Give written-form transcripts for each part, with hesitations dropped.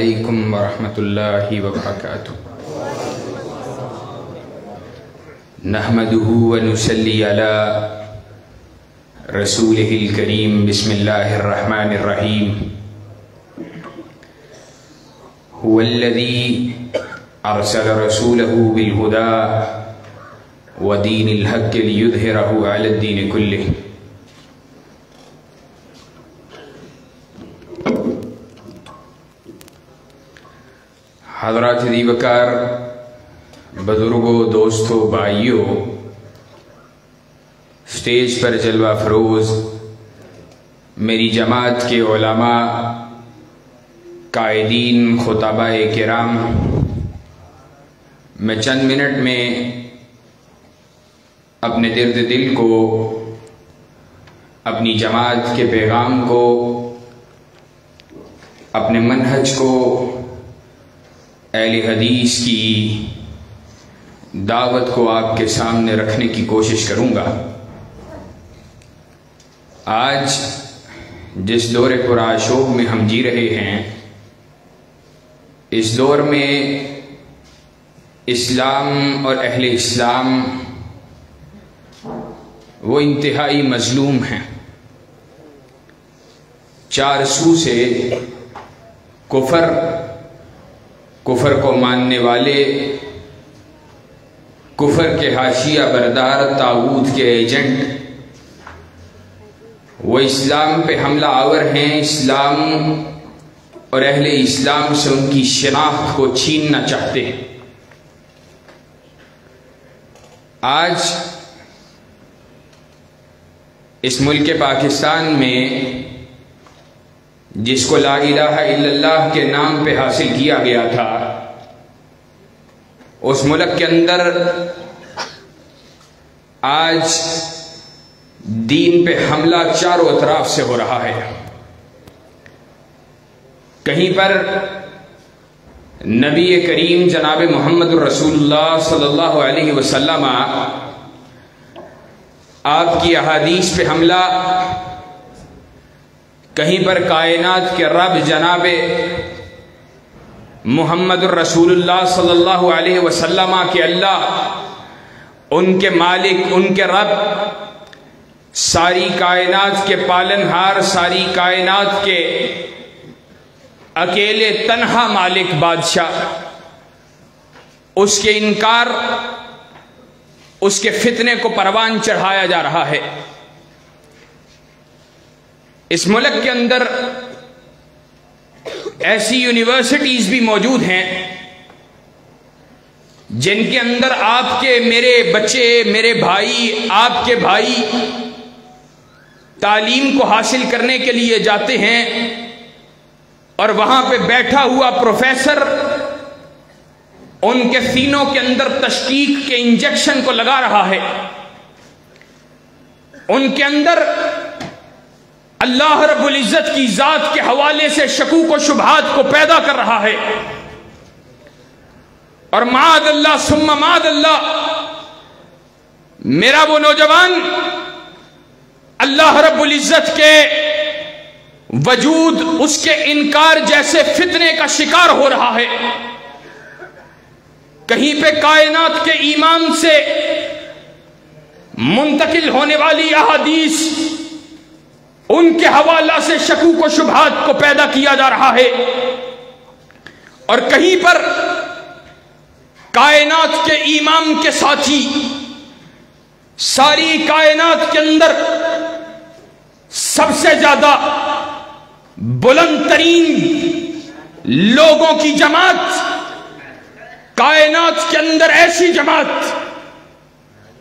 علیکم ورحمۃ اللہ وبرکاتہ۔ نحمدہ ونصلی علی رسولہ الکریم، بسم اللہ الرحمن الرحیم۔ هو الذی ارسل رسولہ بالہدی ودین الحق لیظہرہ علی الدین کلہ۔ حضرات دیوکار، بزرگوں، دوستوں، بھائیوں، سٹیج پر جلوہ فروز میری جماعت کے علماء، قائدین، خطباء کرام، میں چند منٹ میں اپنے درد دل کو، اپنی جماعت کے پیغام کو، اپنے منہج کو، اہل حدیث کی دعوت کو آپ کے سامنے رکھنے کی کوشش کروں گا۔ آج جس دور پرآشوب میں ہم جی رہے ہیں، اس دور میں اسلام اور اہل اسلام وہ انتہائی مظلوم ہیں۔ چار سو سے کفر کو ماننے والے، کفر کے حاشیہ بردار، طاغوت کے ایجنٹ، وہ اسلام پہ حملہ آور ہیں، اسلام اور اہل اسلام سے ان کی شناخت کو چھیننا چاہتے ہیں۔ آج اس ملک پاکستان میں جس کو لا الہ الا اللہ کے نام پہ حاصل کیا گیا تھا، اس ملک کے اندر آج دین پہ حملہ چاروں اطراف سے ہو رہا ہے۔ کہیں پر نبی کریم جناب محمد الرسول اللہ صلی اللہ علیہ وسلم آپ کی احادیث پہ حملہ، کہیں پر کائنات کے رب جناب محمد الرسول اللہ صلی اللہ علیہ وسلم کے اللہ، ان کے مالک، ان کے رب، ساری کائنات کے پالنہار، ساری کائنات کے اکیلے تنہا مالک بادشاہ، اس کے انکار، اس کے فتنے کو پروان چڑھایا جا رہا ہے۔ اس ملک کے اندر ایسی یونیورسٹیز بھی موجود ہیں جن کے اندر آپ کے، میرے بچے، میرے بھائی، آپ کے بھائی تعلیم کو حاصل کرنے کے لیے جاتے ہیں، اور وہاں پہ بیٹھا ہوا پروفیسر ان کے سینوں کے اندر تشکیک کے انجیکشن کو لگا رہا ہے، ان کے اندر اللہ رب العزت کی ذات کے حوالے سے شکوک و شبہات کو پیدا کر رہا ہے، اور معاذ اللہ ثم معاذ اللہ میرا وہ نوجوان اللہ رب العزت کے وجود، اس کے انکار جیسے فتنے کا شکار ہو رہا ہے۔ کہیں پہ کائنات کے امام سے منتقل ہونے والی احادیث، ان کے حوالہ سے شکوک و شبہات کو پیدا کیا جا رہا ہے، اور کہیں پر کائنات کے امام کے ساتھی، ساری کائنات کے اندر سب سے زیادہ بلند ترین لوگوں کی جماعت، کائنات کے اندر ایسی جماعت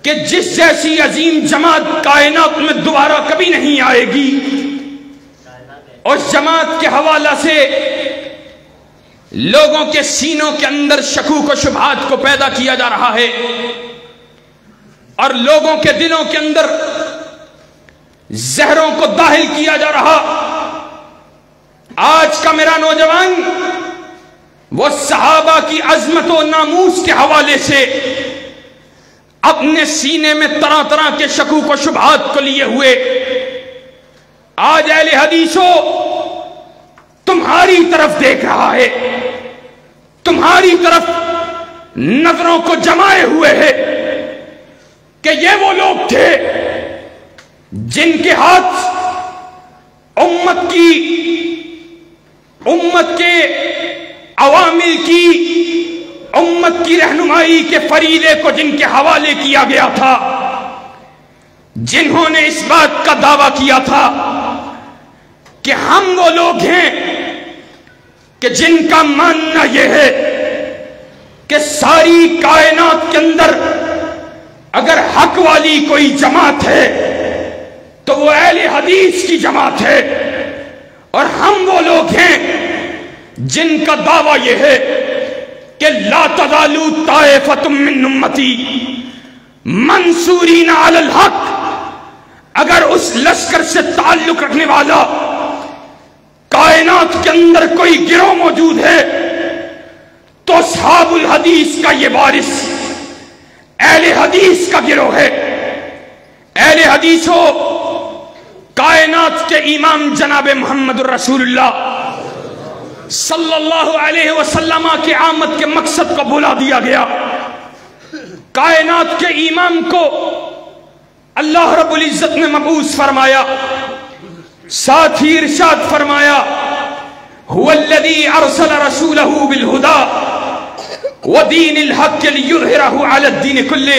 کہ جس جیسی عظیم جماعت کائنات میں دوبارہ کبھی نہیں آئے گی، اس جماعت کے حوالہ سے لوگوں کے سینوں کے اندر شکوک و شبہات کو پیدا کیا جا رہا ہے، اور لوگوں کے دلوں کے اندر زہروں کو داخل کیا جا رہا۔ آج کا میرا نوجوان وہ صحابہ کی عظمت و ناموس کے حوالے سے اپنے سینے میں طرح طرح کے شکوک و شبہات کو لیے ہوئے آج اہل حدیثوں تمہاری طرف دیکھ رہا ہے۔ تمہاری طرف نظروں کو جمائے ہوئے ہے کہ یہ وہ لوگ تھے جن کے ہاتھ امت کے عوامل کی، امت کی رہنمائی کے فریضے کو جن کے حوالے کیا گیا تھا، جنہوں نے اس بات کا دعویٰ کیا تھا کہ ہم وہ لوگ ہیں کہ جن کا ماننا یہ ہے کہ ساری کائنات کے اندر اگر حق والی کوئی جماعت ہے تو وہ اہل حدیث کی جماعت ہے، اور ہم وہ لوگ ہیں جن کا دعویٰ یہ ہے کہ لا تزال طائفۃ من امتی منصورین علی الحق، اگر اس لشکر سے تعلق رکھنے والا کائنات کے اندر کوئی گروہ موجود ہے تو اصحاب الحدیث کا یہ وارث اہل حدیث کا گروہ ہے۔ اہل حدیث ہو، کائنات کے امام جناب محمد الرسول اللہ صلی اللہ علیہ وسلم کی آمد کے مقصد کو بلا دیا گیا۔ کائنات کے امام کو اللہ رب العزت نے مبعوث فرمایا، ساتھ ہی ارشاد فرمایا هو الذی ارسل رسولہ بالہدی ودین الحق لیظہرہ علی الدین کلہ۔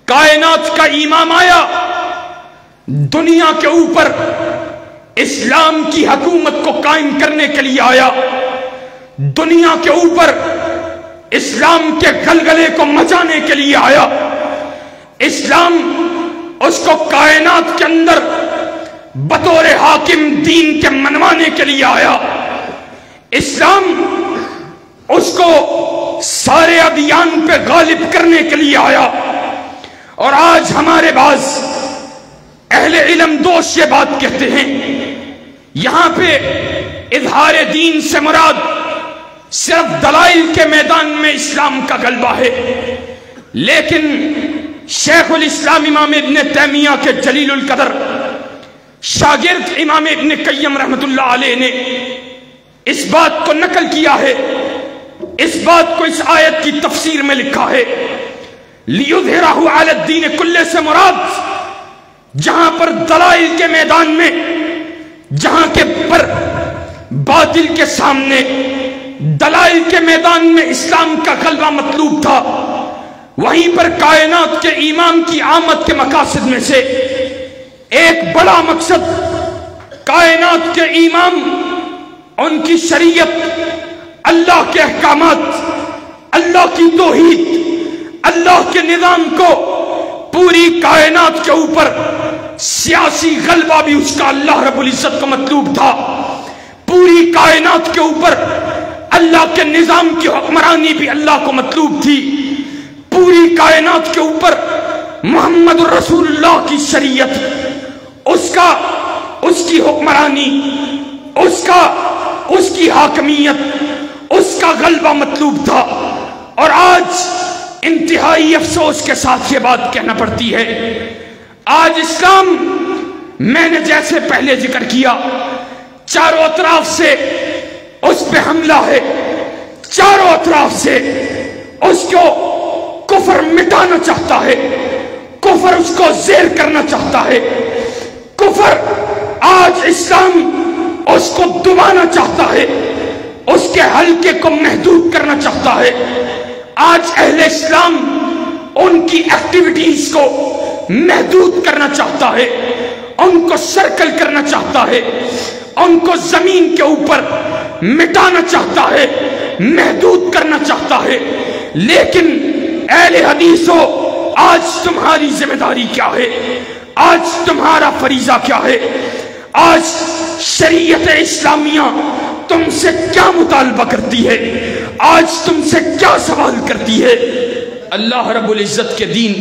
کائنات کا امام آیا، دنیا کے اوپر اسلام کی حکومت کو قائم کرنے کے لیے آیا، دنیا کے اوپر اسلام کے غلغلے کو مچانے کے لیے آیا، اسلام اس کو کائنات کے اندر بطور حاکم دین کے منوانے کے لیے آیا، اسلام اس کو سارے ادیان پہ غالب کرنے کے لیے آیا۔ اور آج ہمارے بعض اہل علم دوست یہ بات کہتے ہیں یہاں پہ اظہار دین سے مراد صرف دلائل کے میدان میں اسلام کا غلبہ ہے، لیکن شیخ الاسلام امام ابن تیمیہ کے جلیل القدر شاگرد امام ابن قیم رحمت اللہ علیہ نے اس بات کو نقل کیا ہے، اس بات کو اس آیت کی تفسیر میں لکھا ہے لیظہرہ علی الدین کلہ سے مراد جہاں پر دلائل کے میدان میں، جہاں کے پر باطل کے سامنے دلائل کے میدان میں اسلام کا غلبہ مطلوب تھا، وہیں پر کائنات کے امام کی آمد کے مقاصد میں سے ایک بڑا مقصد کائنات کے امام ان کی شریعت، اللہ کے احکامات، اللہ کی توحید، اللہ کے نظام کو پوری کائنات کے اوپر سیاسی غلبہ بھی اس کا اللہ رب العزت کو مطلوب تھا، پوری کائنات کے اوپر اللہ کے نظام کی حکمرانی بھی اللہ کو مطلوب تھی، پوری کائنات کے اوپر محمد الرسول اللہ کی شریعت، اس کی حکمرانی، اس کی حاکمیت، اس کا غلبہ مطلوب تھا۔ اور آج انتہائی افسوس کے ساتھ یہ بات کہنا پڑتی ہے، آج اسلام، میں نے جیسے پہلے ذکر کیا، چاروں اطراف سے اس پہ حملہ ہے، چاروں اطراف سے اس کو کفر مٹانا چاہتا ہے، کفر اس کو زیر کرنا چاہتا ہے، کفر آج اسلام اس کو دبانا چاہتا ہے، اس کے حلقے کو محدود کرنا چاہتا ہے۔ آج اہل اسلام ان کی ایکٹیویٹیز کو محدود کرنا چاہتا ہے، ان کو سرکل کرنا چاہتا ہے، ان کو زمین کے اوپر مٹانا چاہتا ہے، محدود کرنا چاہتا ہے۔ لیکن اہل حدیثو، آج تمہاری ذمہ داری کیا ہے؟ آج تمہارا فریضہ کیا ہے؟ آج شریعت اسلامیہ تم سے کیا مطالبہ کرتی ہے؟ آج تم سے کیا سوال کرتی ہے؟ اللہ رب العزت کے دین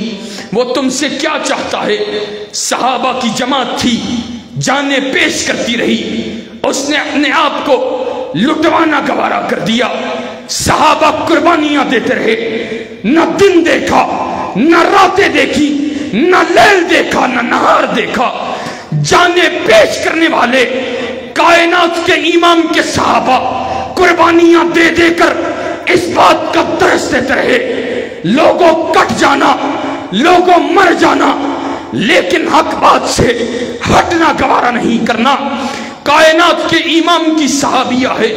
وہ تم سے کیا چاہتا ہے؟ صحابہ کی جماعت تھی، جانیں پیش کرتی رہی، اس نے اپنے آپ کو لٹوانا گوارا کر دیا، صحابہ قربانیاں دیتے رہے، نہ دن دیکھا، نہ راتیں دیکھی، نہ لیل دیکھا، نہ نہار دیکھا، جانیں پیش کرنے والے کائنات کے امام کے صحابہ قربان قربانیاں دے دے کر اس بات کا درس دیتے رہے، لوگوں کٹ جانا، لوگوں مر جانا، لیکن حق بات سے ہٹنا گوارا نہیں کرنا۔ کائنات کے امام کی صحابیہ ہے،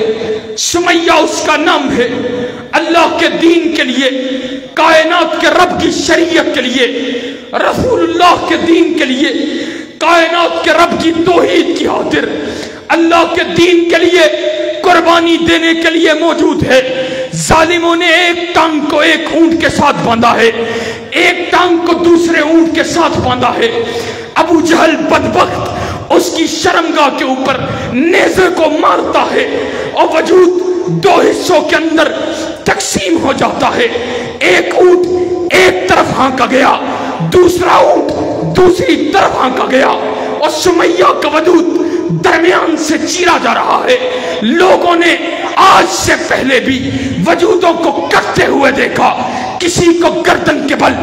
سمیہ اس کا نام ہے، اللہ کے دین کے لیے، کائنات کے رب کی شریعت کے لیے، رسول اللہ کے دین کے لیے، کائنات کے رب کی توحید کی خاطر، اللہ کے دین کے لیے قربانی دینے کے لیے موجود ہے۔ ظالموں نے ایک ٹانگ کو ایک اونٹ کے ساتھ باندھا ہے، ایک ٹانگ کو دوسرے اونٹ کے ساتھ باندھا ہے۔ ابو جہل بدبخت اس کی شرمگاہ کے اوپر نیزے کو مارتا ہے اور وجود دو حصوں کے اندر تقسیم ہو جاتا ہے۔ ایک اونٹ ایک طرف ہانکا گیا، دوسرا اونٹ دوسری طرف ہانکا گیا، اور سمیہ کا وجود درمیان سے چیرا جا رہا ہے۔ لوگوں نے آج سے پہلے بھی وجودوں کو کٹتے ہوئے دیکھا، کسی کو گردن کے بل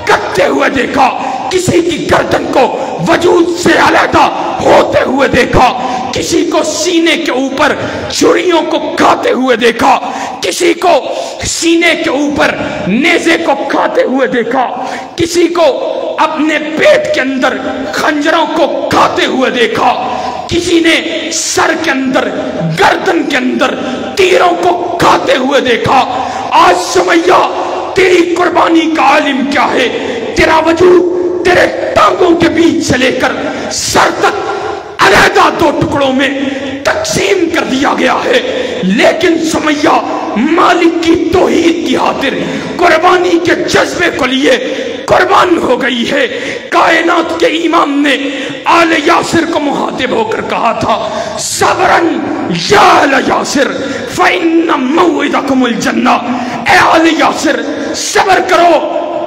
کٹتے ہوئے دیکھا، کسی کی گردن کو وجود سے علیحدہ ہوتے ہوئے دیکھا، کسی کو سینے کے اوپر چھریوں کو کھاتے ہوئے دیکھا، کسی کو سینے کے اوپر نیزے کو کھاتے ہوئے دیکھا، کسی کو اپنے پیٹ کے اندر خنجروں کو کھاتے ہوئے دیکھا، کسی نے سر کے اندر گردن کے اندر تیروں کو کھاتے ہوئے دیکھا۔ آج سمیہ تیری قربانی کا عالم کیا ہے؟ تیرا وجود تیرے ٹانگوں کے بیچ سے لے کر سر تک علیحدہ دو ٹکڑوں میں تقسیم کر دیا گیا ہے، لیکن سمیہ مالک کی توحید کی خاطر قربانی کے جذبے کو لیے قربان ہو گئی ہے۔ کائنات کے امام نے آل یاسر کو مخاطب ہو کر کہا تھا، صبرن یا آل یاسر فإن موعدکم الجنہ، اے آل یاسر صبر کرو،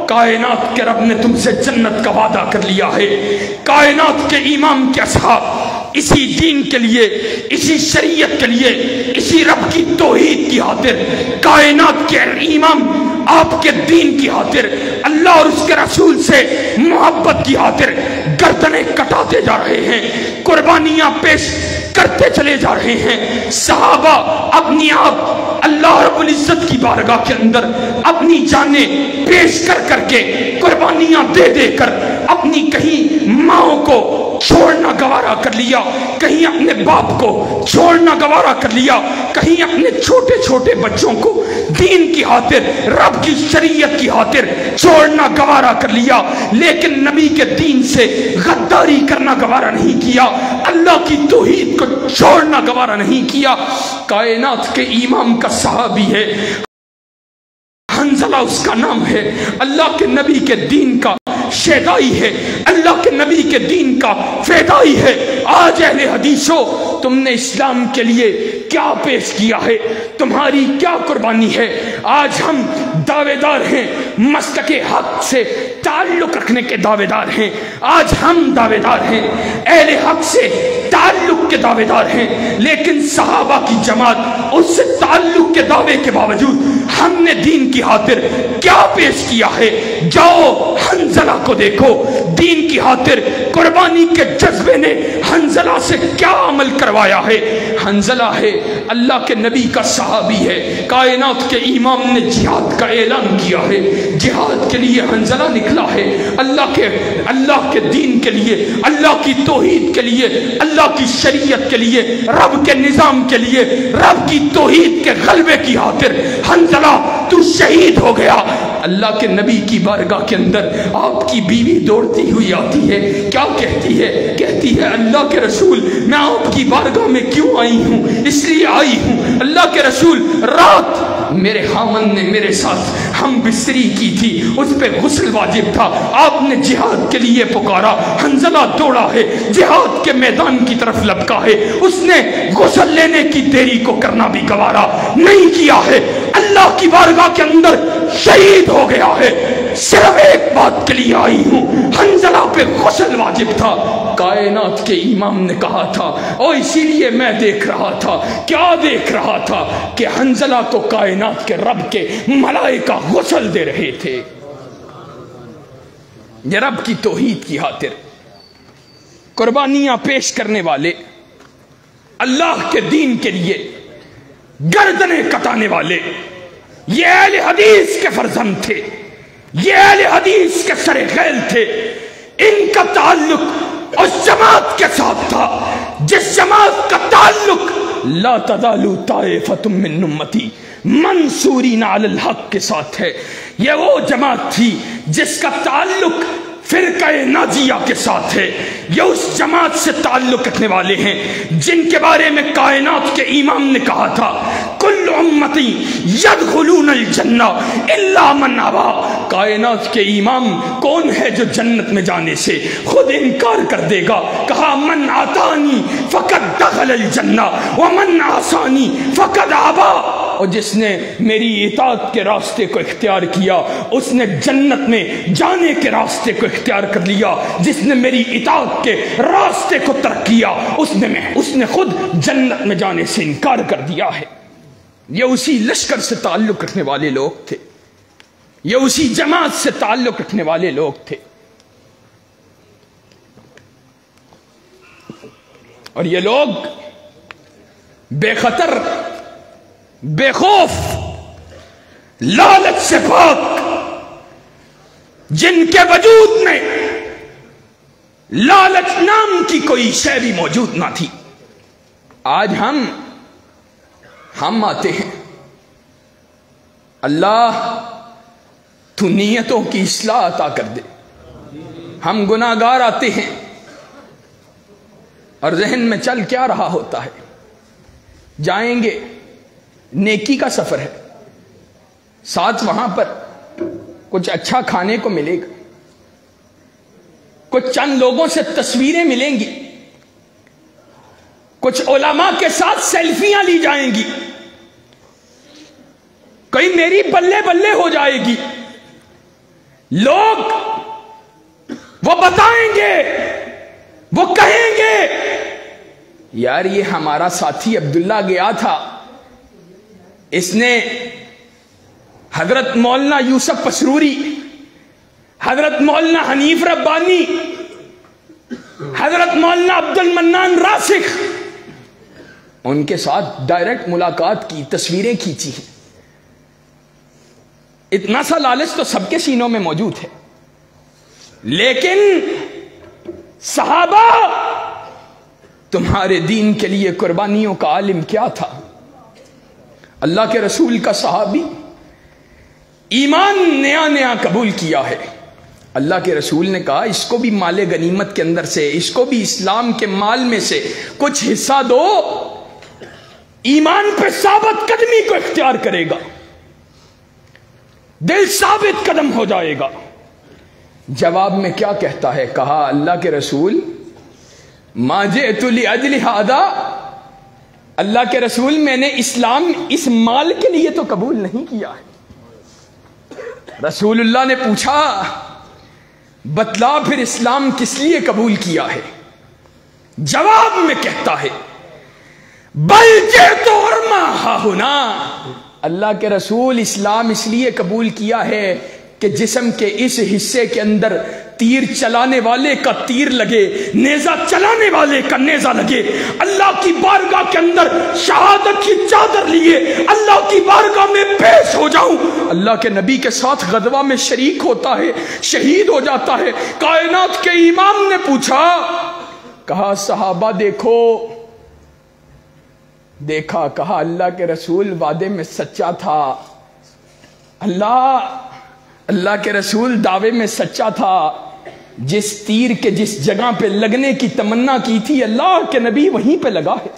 کائنات کے رب نے تم سے جنت کا وعدہ کر لیا ہے۔ کائنات کے امام کے اصحاب اسی دین کے لیے، اسی شریعت کے لیے، اسی رب کی توحید کی خاطر، کائنات کے امام آپ کے دین کی خاطر، اللہ اور اس کے رسول سے محبت کی خاطر گردنیں کٹاتے جا رہے ہیں، قربانیاں پیش کرتے چلے جا رہے ہیں۔ صحابہ اپنی آپ اللہ رب العزت کی بارگاہ کے اندر اپنی جانیں پیش کر کر کے، قربانیاں دے دے کر اپنی کہیں ماں کو چھوڑنا گوارا کر لیا، کہیں اپنے باپ کو چھوڑنا گوارا کر لیا، کہیں اپنے چھوٹے چھوٹے بچوں کو دین کی خاطر، رب کی شریعت کی خاطر چھوڑنا گوارا کر لیا، لیکن نبی کے دین سے غداری کرنا گوارا نہیں کیا، اللہ کی توحید کو چھوڑنا گوارا نہیں کیا۔ کائنات کے امام کا صحابی ہے، حنظلہ اس کا نام ہے، اللہ کے نبی کے دین کا شیدائی ہے، اللہ کے نبی کے دین کا فیدائی ہے۔ آج اہل حدیثو، تم نے اسلام کے لیے کیا پیش کیا ہے؟ تمہاری کیا قربانی ہے؟ آج ہم دعوے دار ہیں، مسلک حق سے تعلق رکھنے کے دعوے دار ہیں، آج ہم دعوے دار ہیں، اہل حق سے تعلق کے دعوے دار ہیں، لیکن صحابہ کی جماعت اس سے تعلق کے دعوے کے باوجود ہم نے دین کی خاطر کیا پیش کیا ہے؟ جاؤ حنظلہ کو دیکھو، دین کی خاطر قربانی کے جذبے نے حنظلہ سے کیا عمل کروایا ہے۔ حنظلہ ہے، اللہ کے نبی کا صحابی ہے، کائنات کے امام نے جہاد کا اعلان کیا ہے، جہاد کے لیے حنظلہ نکلا ہے، اللہ کے دین کے لیے، اللہ کی توحید کے لیے، اللہ کی شریعت کے لیے، رب کے نظام کے لیے، رب کی توحید کے غلبے کی خاطر حنظلہ تو شہید ہو گیا۔ اللہ کے نبی کی بارگاہ کے اندر آپ کی بیوی دوڑتی ہوئی آتی ہے، کیا کہتی ہے؟ کہتی ہے اللہ کے رسول، میں آپ کی بارگاہ میں کیوں آئی ہوں؟ اس لیے آئی ہوں اللہ کے رسول، رات میرے خامن نے میرے ساتھ ہم بستری کی تھی، اس پہ غسل واجب تھا، آپ نے جہاد کے لیے پکارا، حنظلہ دوڑا ہے، جہاد کے میدان کی طرف لپکا ہے، اس نے غسل لینے کی دیری کو کرنا بھی گوارا نہیں کیا ہے، اللہ کی بارگاہ کے اندر شہید ہو گیا ہے۔ صرف ایک بات کے لیے آئی ہوں، حنظلہ پہ غسل واجب تھا۔ کائنات کے امام نے کہا تھا، اور اسی لیے میں دیکھ رہا تھا، کیا دیکھ رہا تھا؟ کہ حنظلہ کو کائنات کے رب کے ملائکہ غسل دے رہے تھے۔ یہ رب کی توحید کی خاطر قربانیاں پیش کرنے والے، اللہ کے دین کے لیے گردنیں کٹانے والے یہ اہل حدیث کے فرزند تھے، یہ اہل حدیث کے سر خیل تھے۔ ان کا تعلق اس جماعت کے ساتھ تھا جس جماعت کا تعلق لا تزال طائفۃ من امتی منصورین علی الحق کے ساتھ ہے۔ یہ وہ جماعت تھی جس کا تعلق فرقہ ناجیہ کے ساتھ ہے۔ یہ اس جماعت سے تعلق رکھنے والے ہیں جن کے بارے میں کائنات کے امام نے کہا تھا کل امتی یدخلون الجنہ الا من ابا۔ کائنات کے امام کون ہے جو جنت میں جانے سے خود انکار کر دے گا؟ کہا من آتانی فقد دخل الجنہ ومن عصانی فقد ابا۔ اور جس نے میری اطاعت کے راستے کو اختیار کیا اس نے جنت میں جانے کے راستے کو اختیار کر لیا، جس نے میری اطاعت کے راستے کو ترک کیا اس نے خود جنت میں جانے سے انکار کر دیا ہے۔ یہ اسی لشکر سے تعلق رکھنے والے لوگ تھے، یہ اسی جماعت سے تعلق رکھنے والے لوگ تھے۔ اور یہ لوگ بے خطر، بے خوف، لالچ سے پاک، جن کے وجود میں لالچ نام کی کوئی شے بھی موجود نہ تھی۔ آج ہم آتے ہیں، اللہ تو نیتوں کی اصلاح عطا کر دے۔ ہم گناہگار آتے ہیں اور ذہن میں چل کیا رہا ہوتا ہے، جائیں گے نیکی کا سفر ہے، ساتھ وہاں پر کچھ اچھا کھانے کو ملے گا، کچھ چند لوگوں سے تصویریں ملیں گی، کچھ علماء کے ساتھ سیلفیاں لی جائیں گی، کوئی میری بلے بلے ہو جائے گی، لوگ وہ بتائیں گے، وہ کہیں گے یار یہ ہمارا ساتھی عبداللہ گیا تھا، اس نے حضرت مولانا یوسف پسروری، حضرت مولانا حنیف ربانی، حضرت مولانا عبد المنان راسخ، ان کے ساتھ ڈائریکٹ ملاقات کی، تصویریں کھینچی ہیں۔ اتنا سا لالچ تو سب کے سینوں میں موجود ہے، لیکن صحابہ تمہارے دین کے لیے قربانیوں کا عالم کیا تھا؟ اللہ کے رسول کا صحابی ایمان نیا نیا قبول کیا ہے، اللہ کے رسول نے کہا اس کو بھی مال غنیمت کے اندر سے، اس کو بھی اسلام کے مال میں سے کچھ حصہ دو، ایمان پہ ثابت قدمی کو اختیار کرے گا، دل ثابت قدم ہو جائے گا۔ جواب میں کیا کہتا ہے؟ کہا اللہ کے رسول ما جئت لاجل ھذا، اللہ کے رسول میں نے اسلام اس مال کے لیے تو قبول نہیں کیا ہے۔ رسول اللہ نے پوچھا بتلا پھر اسلام کس لیے قبول کیا ہے؟ جواب میں کہتا ہے بل جئت ارما ھاھنا، اللہ کے رسول اسلام اس لیے قبول کیا ہے کہ جسم کے اس حصے کے اندر تیر چلانے والے کا تیر لگے، نیزہ چلانے والے کا نیزہ لگے، اللہ کی بارگاہ کے اندر شہادت کی چادر لیے اللہ کی بارگاہ میں پیش ہو جاؤں، اللہ کے نبی کے ساتھ غزوہ میں شریک ہوتا ہے، شہید ہو جاتا ہے۔ کائنات کے امام نے پوچھا، کہا صحابہ دیکھو، دیکھا، کہا اللہ کے رسول وعدے میں سچا تھا، اللہ کے رسول دعوے میں سچا تھا، جس تیر کے جس جگہ پہ لگنے کی تمنا کی تھی اللہ کے نبی وہیں پہ لگا ہے۔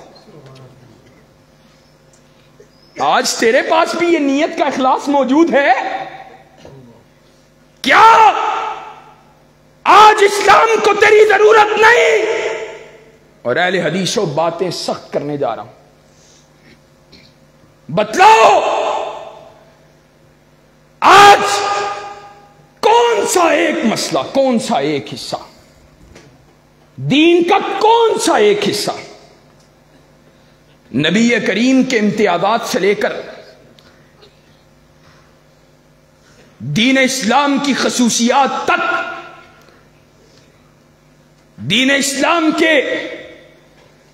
آج تیرے پاس بھی یہ نیت کا اخلاص موجود ہے کیا؟ آج اسلام کو تیری ضرورت نہیں؟ اور اہل حدیثوں باتیں سخت کرنے جا رہا ہوں، بتلاؤ آج کون سا ایک مسئلہ، کون سا ایک حصہ دین کا، کون سا ایک حصہ نبی کریم کے امتیازات سے لے کر دین اسلام کی خصوصیات تک، دین اسلام کے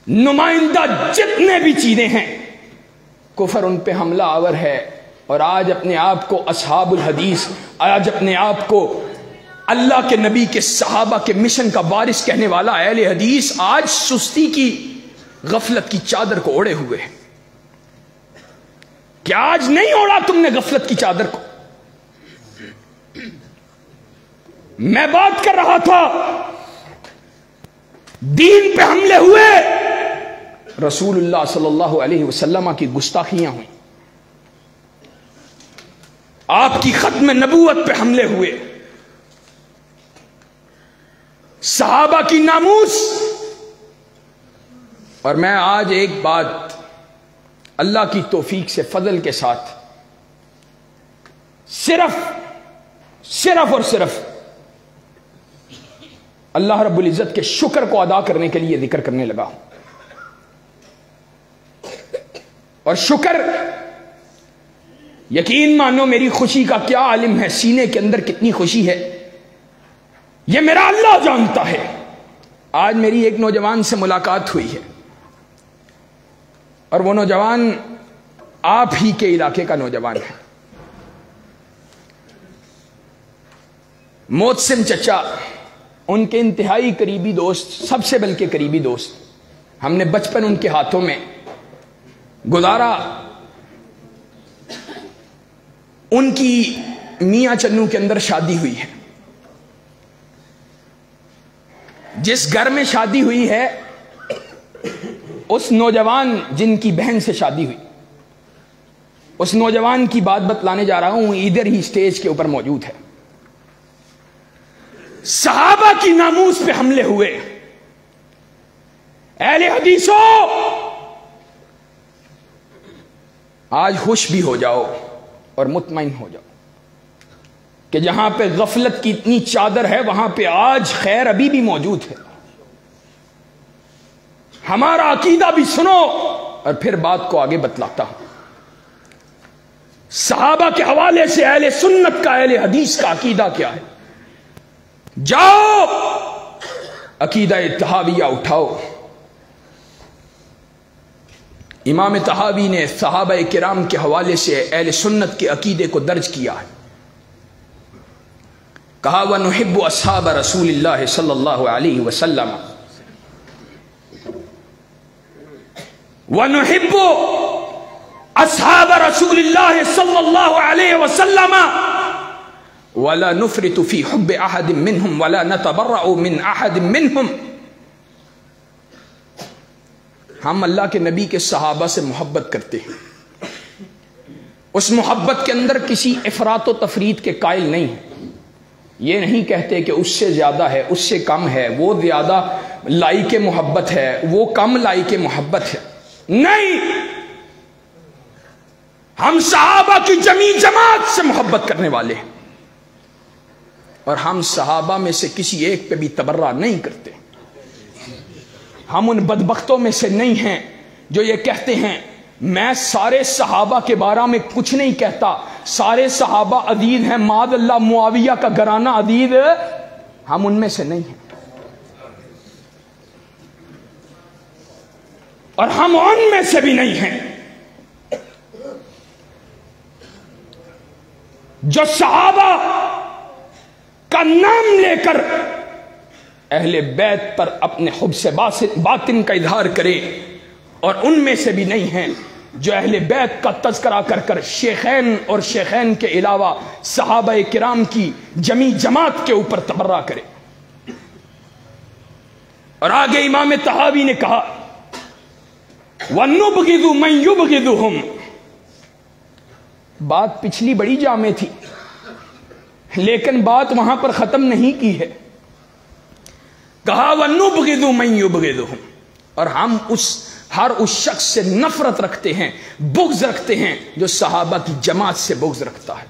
نمائندہ جتنے بھی چیزیں ہیں کفر ان پہ حملہ آور ہے، اور آج اپنے آپ کو اصحاب الحدیث، آج اپنے آپ کو اللہ کے نبی کے صحابہ کے مشن کا وارث کہنے والا اہل حدیث آج سستی کی، غفلت کی چادر کو اوڑے ہوئے ہیں۔ کیا آج نہیں اوڑا تم نے غفلت کی چادر کو؟ میں بات کر رہا تھا دین پہ حملے ہوئے، رسول اللہ صلی اللہ علیہ وسلم کی گستاخیاں ہوئیں، آپ کی ختم نبوت پہ حملے ہوئے، صحابہ کی ناموس۔ اور میں آج ایک بات اللہ کی توفیق سے، فضل کے ساتھ، صرف اور صرف اللہ رب العزت کے شکر کو ادا کرنے کے لیے ذکر کرنے لگا ہوں۔ اور شکر، یقین مانو میری خوشی کا کیا عالم ہے، سینے کے اندر کتنی خوشی ہے، یہ میرا اللہ جانتا ہے۔ آج میری ایک نوجوان سے ملاقات ہوئی ہے، اور وہ نوجوان آپ ہی کے علاقے کا نوجوان ہے، محسن چچا، ان کے انتہائی قریبی دوست، سب سے بلکہ قریبی دوست۔ ہم نے بچپن ان کے ہاتھوں میں گزارا۔ ان کی میاں چنو کے اندر شادی ہوئی ہے۔ جس گھر میں شادی ہوئی ہے، اس نوجوان جن کی بہن سے شادی ہوئی، اس نوجوان کی بات بتلانے جا رہا ہوں، ادھر ہی اسٹیج کے اوپر موجود ہے۔ صحابہ کی ناموس پہ حملے ہوئے۔ اہل حدیثوں، آج خوش بھی ہو جاؤ اور مطمئن ہو جاؤ کہ جہاں پہ غفلت کی اتنی چادر ہے، وہاں پہ آج خیر ابھی بھی موجود ہے۔ ہمارا عقیدہ بھی سنو اور پھر بات کو آگے بتلاتا ہوں۔ صحابہ کے حوالے سے اہل سنت کا، اہل حدیث کا عقیدہ کیا ہے؟ جاؤ عقیدہ طحاویہ اٹھاؤ۔ امام طحاوی نے صحابہ کرام کے حوالے سے اہل سنت کے عقیدے کو درج کیا ہے۔ کہا وَنُحِبُّ أَصْحَابَ رسول اللہ صلی اللہ علیہ وسلم وَنُحِبُّ أَصْحَابَ رسول اللہ صلی اللہ علیہ وسلم وَلَا نُفْرِطُ فِي حُبِّ أَحَدٍ مِّنْهُمْ وَلَا نَتَبَرَّأُ مِنْ أَحَدٍ مِّنْهُمْ۔ ہم اللہ کے نبی کے صحابہ سے محبت کرتے ہیں، اس محبت کے اندر کسی افراط و تفریط کے قائل نہیں ہیں۔ یہ نہیں کہتے کہ اس سے زیادہ ہے، اس سے کم ہے، وہ زیادہ لائق محبت ہے، وہ کم لائق محبت ہے، نہیں۔ ہم صحابہ کی جمیع جماعت سے محبت کرنے والے ہیں، اور ہم صحابہ میں سے کسی ایک پہ بھی تبرہ نہیں کرتے۔ ہم ان بدبختوں میں سے نہیں ہیں جو یہ کہتے ہیں میں سارے صحابہ کے بارے میں کچھ نہیں کہتا، سارے صحابہ عزیز ہیں، معاذ اللہ معاویہ کا گھرانہ عزیز ہے۔ ہم ان میں سے نہیں ہیں، اور ہم ان میں سے بھی نہیں ہیں جو صحابہ کا نام لے کر اہل بیت پر اپنے حب سے باطن کا اظہار کرے، اور ان میں سے بھی نہیں ہیں جو اہل بیت کا تذکرہ کر کر شیخین اور شیخین کے علاوہ صحابہ کرام کی جمیع جماعت کے اوپر تبرہ کرے۔ اور آگے امام طحاوی نے کہا وَنُبْغِضُ مَن يُبْغِضُهُمْ۔ بات پچھلی بڑی جامع تھی، لیکن بات وہاں پر ختم نہیں کی ہے۔ کہا وَنُبْغِضُ مَن يُبْغِضُهُمْ، اور ہم ہر اس شخص سے نفرت رکھتے ہیں، بغض رکھتے ہیں جو صحابہ کی جماعت سے بغض رکھتا ہے۔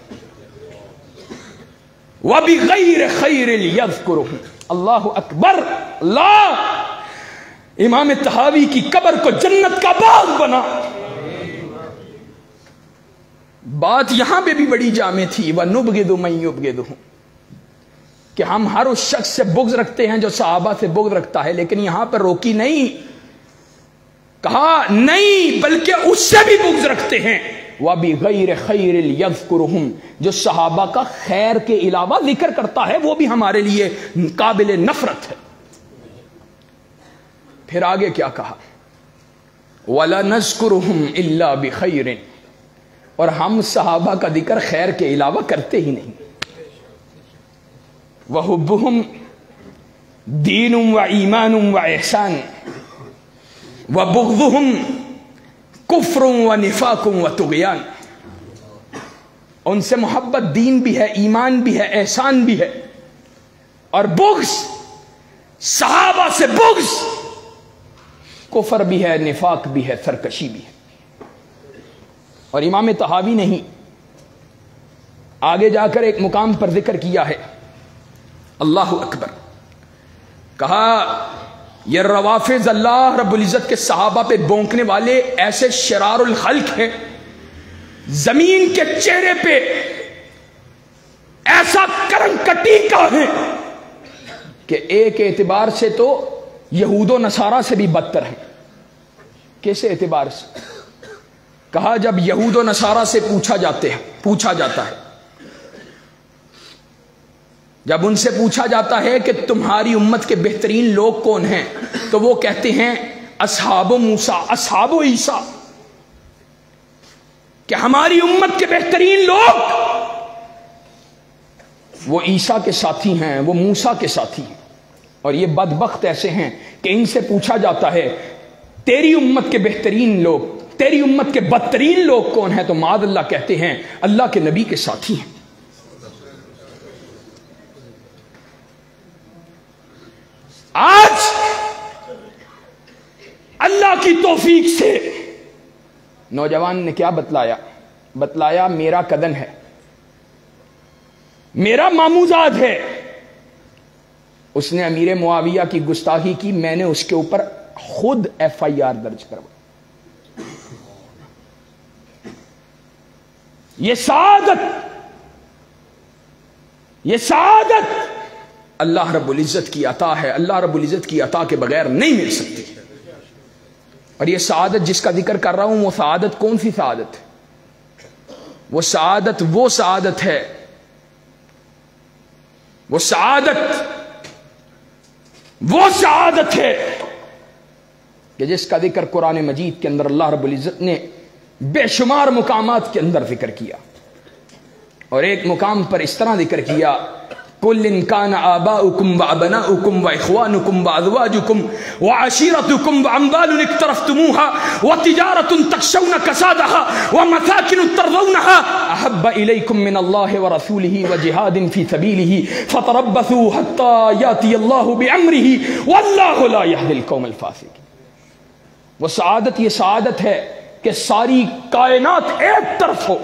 وَبِغَيْرِ خَيْرٍ يَذْكُرُهُ۔ اللہ اکبر، اللہ امام طحاوی کی قبر کو جنت کا باغ بنا۔ بات یہاں پہ بھی بڑی جامع تھی، وَنُبْغِضُ مَن يُبْغِضُهُمْ، کہ ہم ہر اس شخص سے بغض رکھتے ہیں جو صحابہ سے بغض رکھتا ہے، لیکن یہاں پر روکی نہیں، کہا نہیں، بلکہ اس سے بھی بغض رکھتے ہیں وَبِغَيْرِ خَيْرِ يَذْكُرُهُمْ، جو صحابہ کا خیر کے علاوہ ذکر کرتا ہے وہ بھی ہمارے لیے قابل نفرت ہے۔ پھر آگے کیا کہا؟ وَلَنَذْكُرُهُمْ إِلَّا بِخَيْرٍ، اور ہم صحابہ کا ذکر خیر کے علاوہ کرتے ہی نہیں۔ وَحُبُّهُمْ دِينٌ وَإِيمَانٌ وَإِحْسَانٌ وَبُغْضُهُمْ کفر و نفاق و طغیان، ان سے محبت دین بھی ہے، ایمان بھی ہے، احسان بھی ہے، اور بغض، صحابہ سے بغض کفر بھی ہے، نفاق بھی ہے، سرکشی بھی ہے۔ اور امام طحاوی نے ہی آگے جا کر ایک مقام پر ذکر کیا ہے، اللہ اکبر، کہا یہ روافض اللہ رب العزت کے صحابہ پہ بونکنے والے ایسے شرار الخلق ہیں، زمین کے چہرے پہ ایسا کرم کٹی کا ہے کہ ایک اعتبار سے تو یہود و نصارہ سے بھی بدتر ہیں۔ کیسے اعتبار سے؟ کہا جب یہود و نصارہ سے پوچھا جاتا ہے، جب ان سے پوچھا جاتا ہے کہ تمہاری امت کے بہترین لوگ کون ہیں، تو وہ کہتے ہیں اصحاب موسیٰ، اصحاب عیسیٰ، کہ ہماری امت کے بہترین لوگ وہ عیسیٰ کے ساتھی ہیں، وہ موسیٰ کے ساتھی ہیں۔ اور یہ بدبخت ایسے ہیں کہ ان سے پوچھا جاتا ہے تیری امت کے بہترین لوگ، تیری امت کے بدترین لوگ کون ہیں، تو معاذ اللہ کہتے ہیں اللہ کے نبی کے ساتھی ہیں۔ آج اللہ کی توفیق سے نوجوان نے کیا بتلایا میرا کدن ہے، میرا ماموزاد ہے، اس نے امیر معاویہ کی گستاخی کی، میں نے اس کے اوپر خود FIR درج کروائی۔ یہ سعادت اللہ رب العزت کی عطا ہے، اللہ رب العزت کی عطا کے بغیر نہیں مل سکتی۔ اور یہ سعادت جس کا ذکر کر رہا ہوں، وہ سعادت کون سی سعادت ہے؟ وہ سعادت ہے کہ جس کا ذکر قرآن مجید کے اندر اللہ رب العزت نے بے شمار مقامات کے اندر ذکر کیا، اور ایک مقام پر اس طرح ذکر کیا قُلْ إِنْ كَانَ آبَاؤُكُمْ وَأَبْنَاؤُكُمْ وَإِخْوَانُكُمْ وَأَزْوَاجُكُمْ وَعَشِيرَتُكُمْ وَأَمْوَالٌ اقْتَرَفْتُمُوهَا وَتِجَارَةٌ تَخْشَوْنَ كَسَادَهَا وَمَسَاكِنُ تَرْضَوْنَهَا أَحَبَّ إِلَيْكُمْ مِنَ اللَّهِ وَرَسُولِهِ وَجِهَادٍ فِي سَبِيلِهِ فَتَرَبَّصُوا حَتَّى يَأْتِيَ اللَّهُ بِأَمْرِهِ وَاللَّهُ لَا يَهْدِي الْقَوْمَ الْفَاسِقِينَ۔ وہ سعادت یہ سعادت ہے کہ ساری کائنات ایک طرف ہو،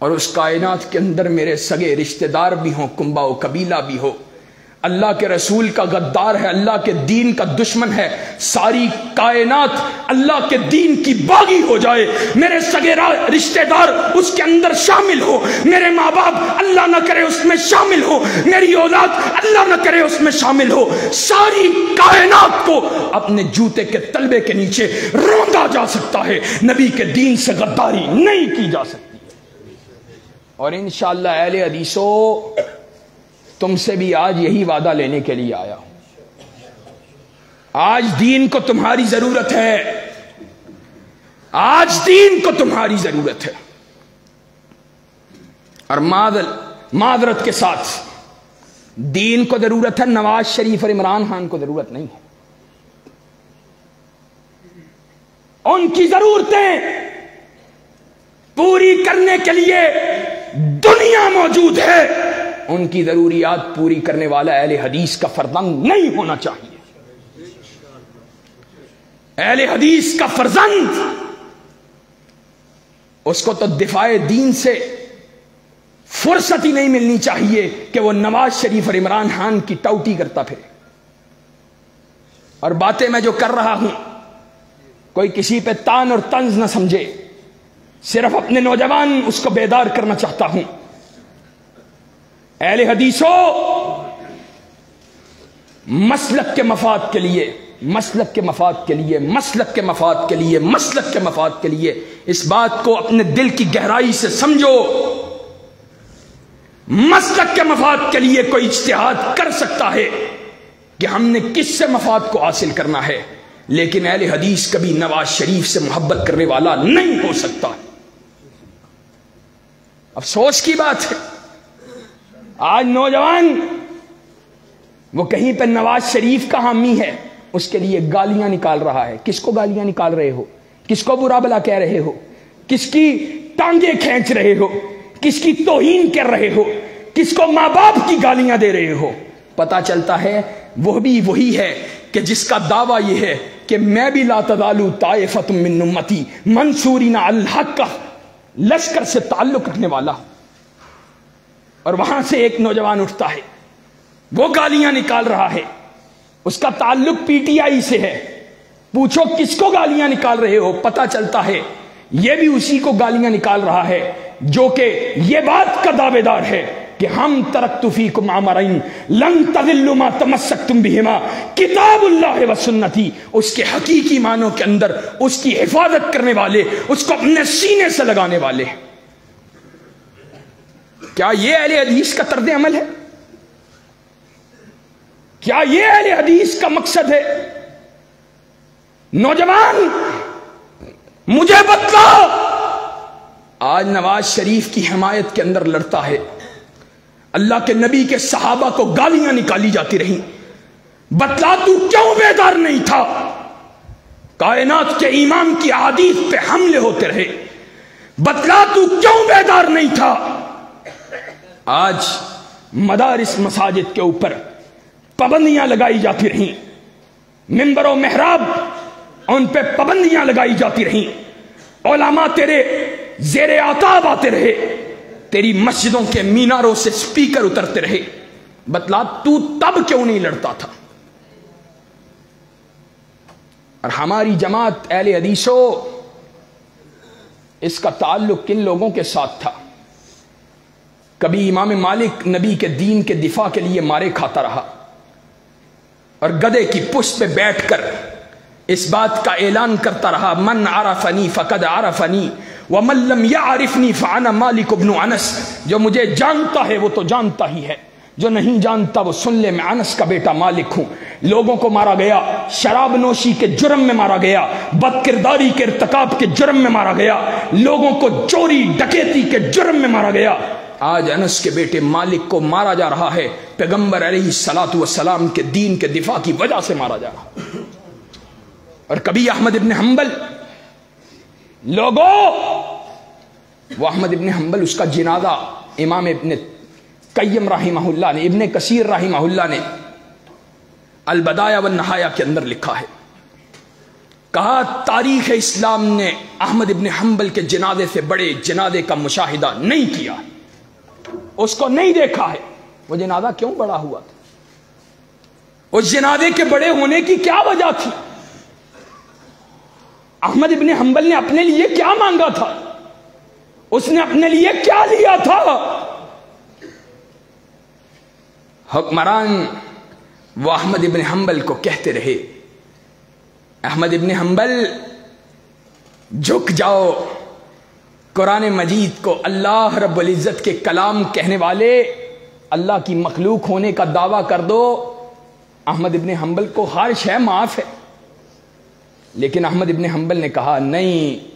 اور اس کائنات کے اندر میرے سگے رشتہ دار بھی ہوں، کنبہ و قبیلہ بھی ہو، اللہ کے رسول کا غدار ہے، اللہ کے دین کا دشمن ہے، ساری کائنات اللہ کے دین کی باغی ہو جائے، میرے سگے رشتہ دار اس کے اندر شامل ہو، میرے ماں باپ اللہ نہ کرے اس میں شامل ہو، میری اولاد اللہ نہ کرے اس میں شامل ہو، ساری کائنات کو اپنے جوتے کے تلبے کے نیچے روندا جا سکتا ہے، نبی کے دین سے غداری نہیں کی جا سکتی۔ اور انشاءاللہ اہل حدیثو، تم سے بھی آج یہی وعدہ لینے کے لیے آیا ہوں۔ آج دین کو تمہاری ضرورت ہے، آج دین کو تمہاری ضرورت ہے، اور معذرت کے ساتھ دین کو ضرورت ہے، نواز شریف اور عمران خان کو ضرورت نہیں ہے۔ ان کی ضرورتیں پوری کرنے کے لیے دنیا موجود ہے، ان کی ضروریات پوری کرنے والا اہل حدیث کا فرزند نہیں ہونا چاہیے۔ اہل حدیث کا فرزند، اس کو تو دفاع دین سے فرصت ہی نہیں ملنی چاہیے کہ وہ نواز شریف اور عمران خان کی ٹوٹی کرتا پھرے۔ اور باتیں میں جو کر رہا ہوں، کوئی کسی پہ تان اور طنز نہ سمجھے، صرف اپنے نوجوان اس کو بیدار کرنا چاہتا ہوں۔ اہل حدیثوں، مسلک کے مفاد کے لیے مسلک کے مفاد کے لیے، مسلک کے مفاد کے لیے، مسلک کے مفاد کے لیے، اس بات کو اپنے دل کی گہرائی سے سمجھو۔ مسلک کے مفاد کے لیے کوئی اجتہاد کر سکتا ہے کہ ہم نے کس سے مفاد کو حاصل کرنا ہے، لیکن اہل حدیث کبھی نواز شریف سے محبت کرنے والا نہیں ہو سکتا۔ افسوس کی بات ہے آج نوجوان وہ کہیں پہ نواز شریف کا حامی ہے، اس کے لیے گالیاں نکال رہا ہے۔ کس کو گالیاں نکال رہے ہو؟ کس کو برا بلا کہہ رہے ہو؟ کس کی ٹانگیں کھینچ رہے ہو؟ کس کی توہین کر رہے ہو؟ کس کو ماں باپ کی گالیاں دے رہے ہو؟ پتا چلتا ہے وہ بھی وہی ہے کہ جس کا دعویٰ یہ ہے کہ میں بھی لا تزالو طائفۃ من امتی منصورین علی الحق کا لشکر سے تعلق رکھنے والا، اور وہاں سے ایک نوجوان اٹھتا ہے، وہ گالیاں نکال رہا ہے، اس کا تعلق پی ٹی آئی سے ہے۔ پوچھو کس کو گالیاں نکال رہے ہو؟ پتا چلتا ہے یہ بھی اسی کو گالیاں نکال رہا ہے جو کہ یہ بات کا دعوے دار ہے کہ ہم ترکت فیکم امرین لن تضلوا ما تمسکتم بہما کتاب اللہ و سنتی۔ اس کے حقیقی معنوں کے اندر اس کی حفاظت کرنے والے، اس کو اپنے سینے سے لگانے والے۔ کیا یہ اہل حدیث کا طرز عمل ہے؟ کیا یہ اہل حدیث کا مقصد ہے؟ نوجوان مجھے بتلا، آج نواز شریف کی حمایت کے اندر لڑتا ہے، اللہ کے نبی کے صحابہ کو گالیاں نکالی جاتی رہیں، بتلا تو کیوں بیدار نہیں تھا؟ کائنات کے امام کی احادیث پہ حملے ہوتے رہے، بتلا تو کیوں بیدار نہیں تھا؟ آج مدارس مساجد کے اوپر پابندیاں لگائی جاتی رہیں، منبر و محراب ان پہ پابندیاں لگائی جاتی رہیں، علماء تیرے زیر عتاب آتے رہے، تیری مسجدوں کے میناروں سے سپیکر اترتے رہے، بتلا تو تب کیوں نہیں لڑتا تھا؟ اور ہماری جماعت اہل حدیثو، اس کا تعلق کن لوگوں کے ساتھ تھا؟ کبھی امام مالک نبی کے دین کے دفاع کے لیے مارے کھاتا رہا اور گدھے کی پشت پہ بیٹھ کر اس بات کا اعلان کرتا رہا، من عرفنی فقد عرفنی ومن لم یعرفنی فانا مالک ابن انس۔ جو مجھے جانتا ہے وہ تو جانتا ہی ہے، جو نہیں جانتا وہ سن لے، میں انس کا بیٹا مالک ہوں۔ لوگوں کو مارا گیا، شراب نوشی کے جرم میں مارا گیا، بد کرداری کے ارتکاب کے جرم میں مارا گیا، لوگوں کو چوری ڈکیتی کے جرم میں مارا گیا۔ آج انس کے بیٹے مالک کو مارا جا رہا ہے، پیغمبر علیہ الصلوۃ والسلام کے دین کے دفاع کی وجہ سے مارا جا رہا ہے۔ اور کبھی احمد ابن حنبل، لوگوں وہ احمد ابن حنبل، اس کا جنازہ امام ابن قیم رحمہ اللہ نے، ابن کثیر رحمہ اللہ نے البدایہ والنہایہ کے اندر لکھا ہے، کہا تاریخ اسلام نے احمد ابن حنبل کے جنازے سے بڑے جنازے کا مشاہدہ نہیں کیا، اس کو نہیں دیکھا ہے۔ وہ جنازہ کیوں بڑا ہوا تھا؟ اس جنازے کے بڑے ہونے کی کیا وجہ تھی؟ احمد ابن حنبل نے اپنے لیے کیا مانگا تھا؟ اس نے اپنے لیے کیا لیا تھا؟ حکمران وہ احمد ابن حنبل کو کہتے رہے، احمد ابن حنبل جھک جاؤ، قرآن مجید کو اللہ رب العزت کے کلام کہنے والے، اللہ کی مخلوق ہونے کا دعویٰ کر دو۔ احمد ابن حنبل کو ہر شے معاف ہے، لیکن احمد ابن حنبل نے کہا نہیں،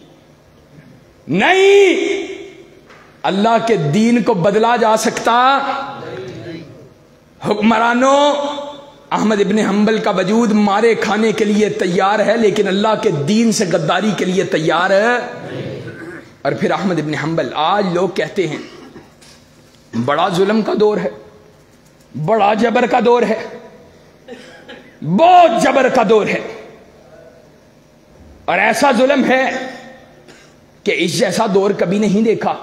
اللہ کے دین کو بدلا جا سکتا۔ حکمرانوں، احمد ابن حنبل کا وجود مارے کھانے کے لیے تیار ہے، لیکن اللہ کے دین سے غداری کے لیے تیار ہے۔ اور پھر احمد ابن حنبل، آج لوگ کہتے ہیں بڑا ظلم کا دور ہے، بڑا جبر کا دور ہے، بہت جبر کا دور ہے، اور ایسا ظلم ہے کہ اس جیسا دور کبھی نہیں دیکھا۔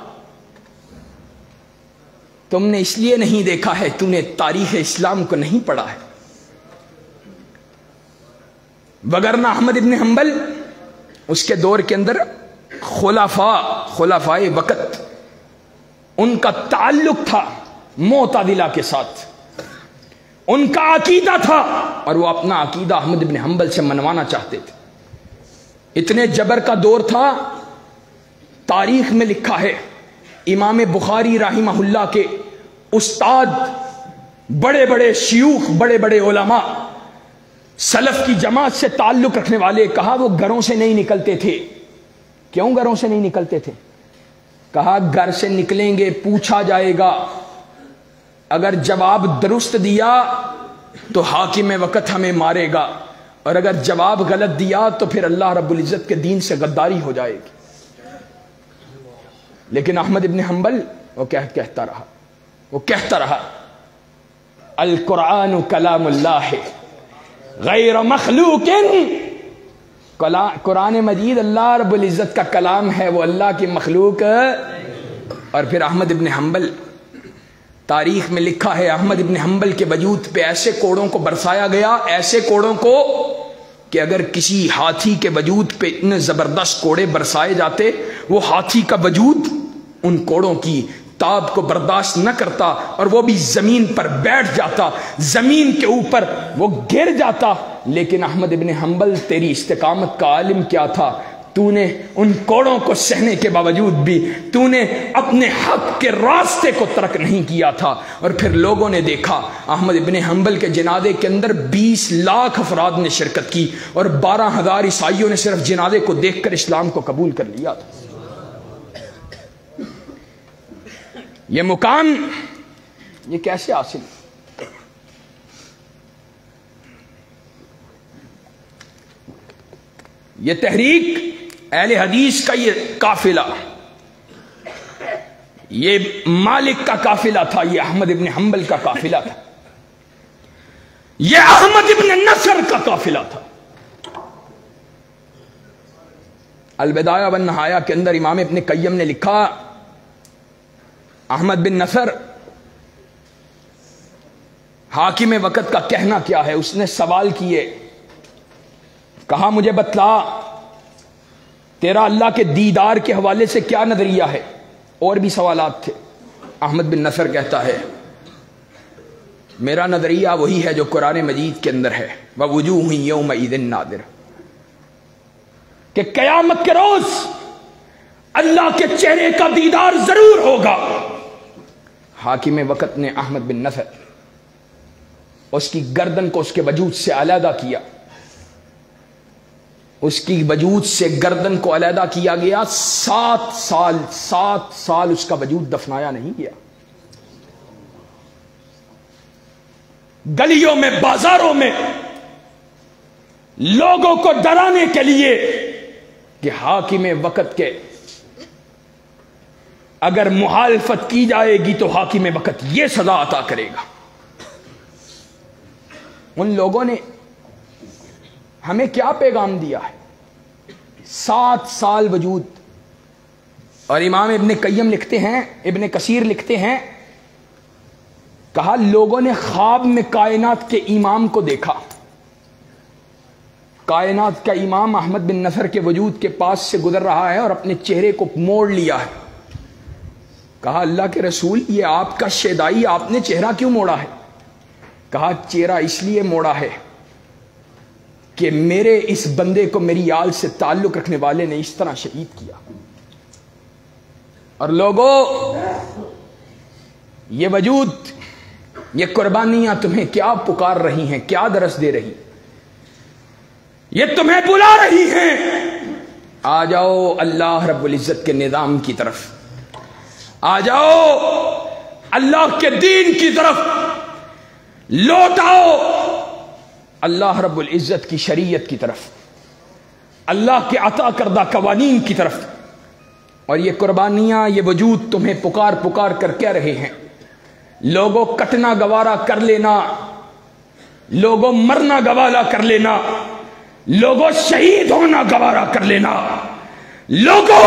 تم نے اس لیے نہیں دیکھا ہے، تم نے تاریخ اسلام کو نہیں پڑھا ہے، وگرنہ احمد ابن حنبل اس کے دور کے اندر خلفائے وقت ان کا تعلق تھا معتزلہ کے ساتھ، ان کا عقیدہ تھا اور وہ اپنا عقیدہ احمد بن حنبل سے منوانا چاہتے تھے. اتنے جبر کا دور تھا. تاریخ میں لکھا ہے امام بخاری رحمہ اللہ کے استاد، بڑے بڑے شیوخ، بڑے بڑے علماء، سلف کی جماعت سے تعلق رکھنے والے، کہا وہ گھروں سے نہیں نکلتے تھے. کیوں گھروں سے نہیں نکلتے تھے؟ کہا گھر سے نکلیں گے پوچھا جائے گا، اگر جواب درست دیا تو حاکم وقت ہمیں مارے گا، اور اگر جواب غلط دیا تو پھر اللہ رب العزت کے دین سے غداری ہو جائے گی. لیکن احمد ابن حنبل وہ کہتا رہا القرآن کلام اللہ غیر مخلوق. قرآن مجید اللہ رب العزت کا کلام ہے، وہ اللہ کی مخلوق. اور پھر احمد ابن حنبل، تاریخ میں لکھا ہے احمد ابن حنبل کے وجود پہ ایسے کوڑوں کو برسایا گیا، ایسے کوڑوں کو کہ اگر کسی ہاتھی کے وجود پہ اتنے زبردست کوڑے برسائے جاتے، وہ ہاتھی کا وجود ان کوڑوں کی تاب کو برداشت نہ کرتا اور وہ بھی زمین پر بیٹھ جاتا، زمین کے اوپر وہ گر جاتا. لیکن احمد ابن حنبل، تیری استقامت کا عالم کیا تھا، تو نے ان کوڑوں کو سہنے کے باوجود بھی تو نے اپنے حق کے راستے کو ترک نہیں کیا تھا. اور پھر لوگوں نے دیکھا احمد ابن حنبل کے جنازے کے اندر 20 لاکھ افراد نے شرکت کی اور 12,000 عیسائیوں نے صرف جنازے کو دیکھ کر اسلام کو قبول کر لیا تھا. یہ مقام یہ کیسے حاصل؟ یہ تحریک اہل حدیث کا یہ قافلہ، یہ مالک کا قافلہ تھا، یہ احمد ابن حنبل کا قافلہ تھا، یہ احمد ابن نصر کا قافلہ تھا. البدایہ والنہایہ کے اندر امام ابن قیم نے لکھا احمد بن نصر حاکم وقت کا کہنا کیا ہے. اس نے سوال کیے، کہا مجھے بتلا تیرا اللہ کے دیدار کے حوالے سے کیا نظریہ ہے. اور بھی سوالات تھے. احمد بن نصر کہتا ہے میرا نظریہ وہی ہے جو قرآن مجید کے اندر ہے، وَوُجُوهٌ يَوْمَئِذٍ نَادِرَةٌ، کہ قیامت کے روز اللہ کے چہرے کا دیدار ضرور ہوگا. حاکم وقت نے احمد بن نصر اس کی گردن کو اس کے وجود سے علیحدہ کیا، اس کی وجود سے گردن کو علیحدہ کیا گیا. 7 سال اس کا وجود دفنایا نہیں گیا. گلیوں میں، بازاروں میں لوگوں کو ڈرانے کے لیے کہ حاکم وقت کے اگر مخالفت کی جائے گی تو حاکم وقت یہ سزا عطا کرے گا. ان لوگوں نے ہمیں کیا پیغام دیا ہے؟ 7 سال وجود. اور امام ابن قیم لکھتے ہیں، ابن کثیر لکھتے ہیں، کہا لوگوں نے خواب میں کائنات کے امام کو دیکھا. کائنات کا امام احمد بن نصر کے وجود کے پاس سے گزر رہا ہے اور اپنے چہرے کو موڑ لیا ہے. کہا اللہ کے رسول یہ آپ کا شیدائی، آپ نے چہرہ کیوں موڑا ہے؟ کہا چہرہ اس لیے موڑا ہے کہ میرے اس بندے کو میری آل سے تعلق رکھنے والے نے اس طرح شہید کیا. اور لوگوں، یہ وجود، یہ قربانیاں تمہیں کیا پکار رہی ہیں، کیا درس دے رہی؟ یہ تمہیں بلا رہی ہیں، آ جاؤ اللہ رب العزت کے نظام کی طرف، آ جاؤ اللہ کے دین کی طرف، لوٹ آؤ اللہ رب العزت کی شریعت کی طرف، اللہ کے عطا کردہ قوانین کی طرف. اور یہ قربانیاں، یہ وجود تمہیں پکار پکار کر کہہ رہے ہیں لوگوں کٹنا گوارا کر لینا، لوگوں مرنا گوارا کر لینا، لوگوں شہید ہونا گوارا کر لینا، لوگوں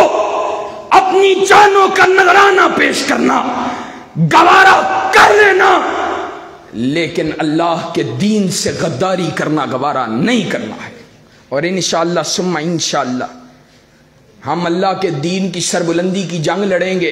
اپنی جانوں کا نذرانہ پیش کرنا گوارا کر لینا، لیکن اللہ کے دین سے غداری کرنا گوارا نہیں کرنا ہے. اور انشاءاللہ ثم انشاءاللہ ہم اللہ کے دین کی سربلندی کی جنگ لڑیں گے.